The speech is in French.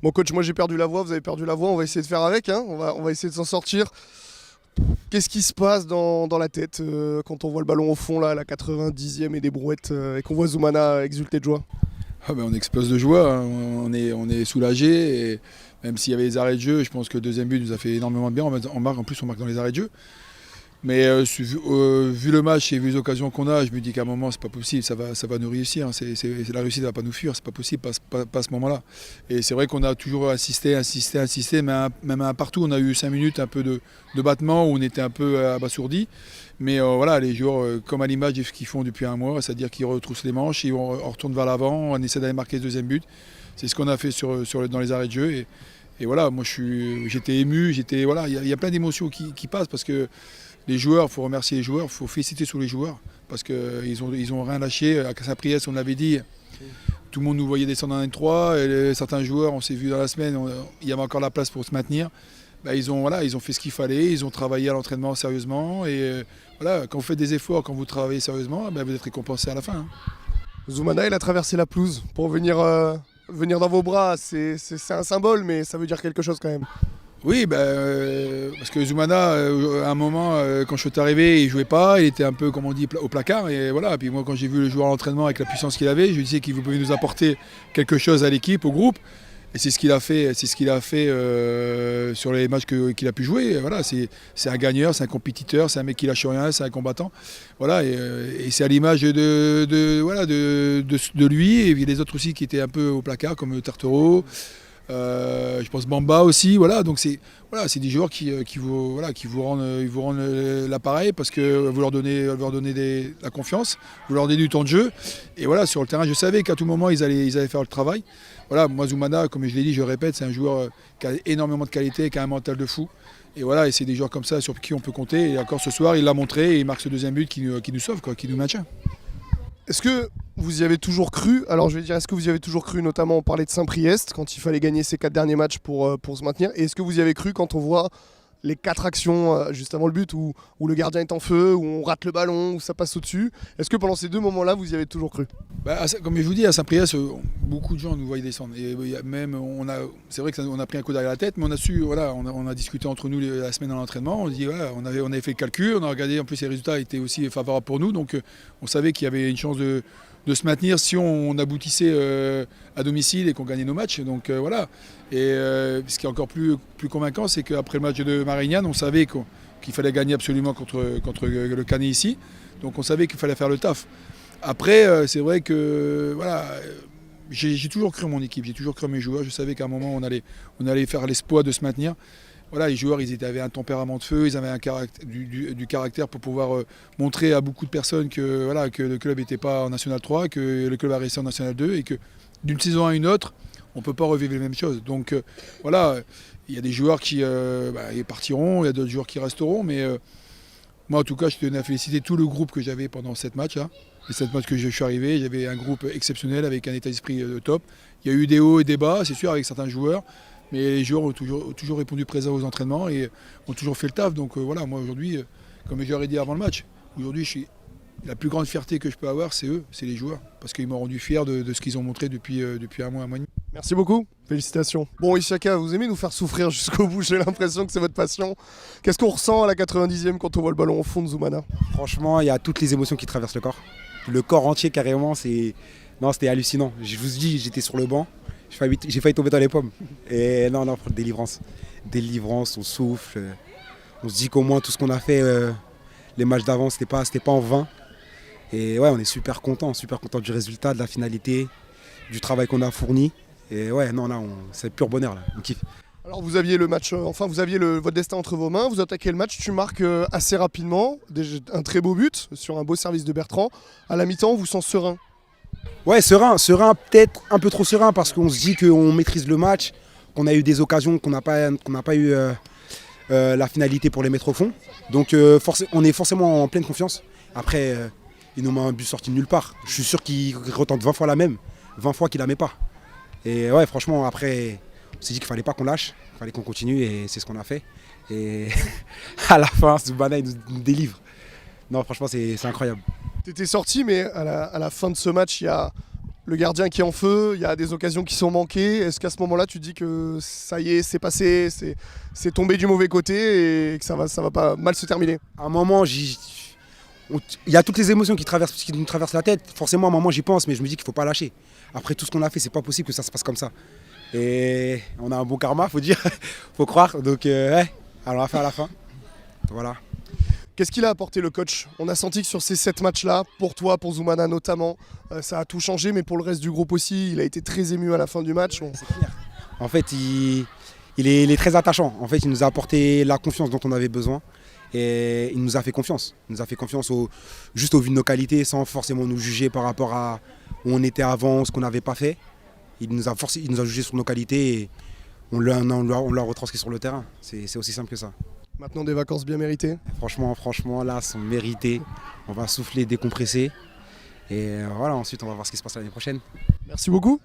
Bon coach, moi j'ai perdu la voix, vous avez perdu la voix, on va essayer de faire avec, hein. On va essayer de s'en sortir. Qu'est-ce qui se passe dans la tête quand on voit le ballon au fond là, à la 90e et des brouettes et qu'on voit Zoumana exulter de joie? On explose de joie, hein. On est soulagé. Et même s'il y avait les arrêts de jeu, je pense que le deuxième but nous a fait énormément de bien. En plus, on marque dans les arrêts de jeu. Mais vu le match et vu les occasions qu'on a, je me dis qu'à un moment, c'est pas possible, ça va nous réussir, hein. La réussite ne va pas nous fuir, c'est pas possible, pas à ce moment-là. Et c'est vrai qu'on a toujours insisté, mais même partout, on a eu 5 minutes un peu de battement où on était un peu abasourdi. Mais voilà, les joueurs, comme à l'image de ce qu'ils font depuis un mois, c'est-à-dire qu'ils retroussent les manches, on retourne vers l'avant, on essaie d'aller marquer le deuxième but. C'est ce qu'on a fait dans les arrêts de jeu. Et voilà, moi j'étais ému, voilà, il y a plein d'émotions qui passent parce que les joueurs, il faut remercier les joueurs, il faut féliciter sur les joueurs parce qu'ils ont rien lâché. À Saint-Priest, on l'avait dit, tout le monde nous voyait descendre en N3. Et certains joueurs, on s'est vu dans la semaine, il y avait encore la place pour se maintenir. Ils ont fait ce qu'il fallait, ils ont travaillé à l'entraînement sérieusement. Et voilà, quand vous faites des efforts, quand vous travaillez sérieusement, vous êtes récompensé à la fin, hein. Zoumana, il a traversé la pelouse pour venir dans vos bras. C'est un symbole, mais ça veut dire quelque chose quand même. Oui, parce que Zoumana, à un moment, quand je suis arrivé, il jouait pas, il était un peu, comme on dit, au placard. Et voilà. Puis moi, quand j'ai vu le joueur à l'entraînement avec la puissance qu'il avait, je lui disais qu'il pouvait nous apporter quelque chose à l'équipe, au groupe. Et c'est ce qu'il a fait, sur les matchs qu'il a pu jouer. Et voilà, c'est un gagneur, c'est un compétiteur, c'est un mec qui lâche rien, c'est un combattant. Voilà, et c'est à l'image de lui et puis les autres aussi qui étaient un peu au placard, comme Tartero. Je pense Bamba aussi, voilà. Donc c'est des joueurs qui vous rendent l'appareil parce que vous leur donnez la confiance, vous leur donnez du temps de jeu. Et voilà, sur le terrain, je savais qu'à tout moment ils allaient faire le travail. Voilà, moi Zoumana, comme je l'ai dit, je répète, c'est un joueur qui a énormément de qualité, qui a un mental de fou. Et voilà, et c'est des joueurs comme ça sur qui on peut compter. Et encore ce soir, il l'a montré et il marque ce deuxième but qui nous sauve, qui nous maintient. Est-ce que vous y avez toujours cru? Alors je vais dire, est-ce que vous y avez toujours cru? Notamment, on parlait de Saint-Priest quand il fallait gagner ces 4 derniers matchs pour se maintenir. Et est-ce que vous y avez cru quand on voit les 4 actions juste avant le but où le gardien est en feu, où on rate le ballon, où ça passe au-dessus? Est-ce que pendant ces 2 moments-là, vous y avez toujours cru? Comme je vous dis, à Saint-Priest, beaucoup de gens nous voyaient descendre. Et c'est vrai qu'on a pris un coup derrière la tête, mais on a su, voilà, on a discuté entre nous la semaine à l'entraînement. On dit, voilà, on avait fait le calcul, on a regardé, en plus les résultats étaient aussi favorables pour nous, donc on savait qu'il y avait une chance de se maintenir si on aboutissait à domicile et qu'on gagnait nos matchs. Donc voilà. Et ce qui est encore plus convaincant, c'est qu'après le match de Marignane, on savait qu'il fallait gagner absolument contre le Canet ici. Donc on savait qu'il fallait faire le taf. Après, c'est vrai que voilà, j'ai toujours cru en mon équipe, j'ai toujours cru en mes joueurs. Je savais qu'à un moment, on allait faire l'espoir de se maintenir. Voilà, les joueurs, avaient un tempérament de feu, ils avaient du caractère pour pouvoir montrer à beaucoup de personnes que le club n'était pas en National 3, que le club a resté en National 2 et que d'une saison à une autre, on ne peut pas revivre les mêmes choses. Donc voilà, il y a des joueurs qui partiront, il y a d'autres joueurs qui resteront, mais moi en tout cas, je tenais à féliciter tout le groupe que j'avais pendant 7 matchs. Hein. Les 7 matchs que je suis arrivé, j'avais un groupe exceptionnel avec un état d'esprit top. Il y a eu des hauts et des bas, c'est sûr, avec certains joueurs. Mais les joueurs ont toujours répondu présents aux entraînements et ont toujours fait le taf. Donc voilà, moi aujourd'hui, comme je leur ai dit avant le match, aujourd'hui la plus grande fierté que je peux avoir, c'est eux, c'est les joueurs. Parce qu'ils m'ont rendu fier de ce qu'ils ont montré depuis un mois et demi. Merci beaucoup, félicitations. Bon Ishaka, vous aimez nous faire souffrir jusqu'au bout, j'ai l'impression que c'est votre passion. Qu'est-ce qu'on ressent à la 90e quand on voit le ballon au fond de Zoumana? Franchement, il y a toutes les émotions qui traversent le corps. Le corps entier carrément, c'était hallucinant. Je vous dis, j'étais sur le banc. J'ai failli tomber dans les pommes. Et non, délivrance. Délivrance, on souffle. On se dit qu'au moins tout ce qu'on a fait, les matchs d'avant, c'était pas en vain. Et ouais, on est super content du résultat, de la finalité, du travail qu'on a fourni. Et ouais, non, là, c'est pur bonheur, là. On kiffe. Alors vous aviez le match, votre destin entre vos mains, vous attaquez le match, tu marques assez rapidement, un très beau but sur un beau service de Bertrand. À la mi-temps, on vous sent serein. Ouais, serein, peut-être un peu trop serein parce qu'on se dit qu'on maîtrise le match, qu'on a eu des occasions, qu'on n'a pas eu la finalité pour les mettre au fond. Donc on est forcément en pleine confiance. Après, il nous met un but sorti de nulle part. Je suis sûr qu'il retente 20 fois la même, 20 fois qu'il la met pas. Et ouais, franchement, après, on s'est dit qu'il fallait pas qu'on lâche, il fallait qu'on continue et c'est ce qu'on a fait. Et à la fin, Zoumana, il nous délivre. Non, franchement, c'est incroyable. T'étais sorti, mais à la fin de ce match, il y a le gardien qui est en feu, il y a des occasions qui sont manquées. Est-ce qu'à ce moment-là, tu dis que ça y est, c'est passé, c'est tombé du mauvais côté et que ça va pas mal se terminer? À un moment, il y a toutes les émotions qui nous traversent la tête. Forcément, à un moment, j'y pense, mais je me dis qu'il ne faut pas lâcher. Après tout ce qu'on a fait, c'est pas possible que ça se passe comme ça. Et on a un bon karma, faut dire, faut croire. Donc, ouais, alors on va faire à la fin. Voilà. Qu'est-ce qu'il a apporté le coach? On a senti que sur ces 7 matchs-là, pour toi, pour Zoumana notamment, ça a tout changé, mais pour le reste du groupe aussi, il a été très ému à la fin du match. C'est clair. En fait, il est très attachant. En fait, il nous a apporté la confiance dont on avait besoin. Et il nous a fait confiance. Il nous a fait confiance juste au vu de nos qualités, sans forcément nous juger par rapport à où on était avant, ce qu'on n'avait pas fait. Il nous a jugé sur nos qualités et on l'a retranscrit sur le terrain. C'est aussi simple que ça. Maintenant, des vacances bien méritées. Franchement, là, sont méritées. On va souffler, décompresser. Et voilà, ensuite, on va voir ce qui se passe l'année prochaine. Merci beaucoup.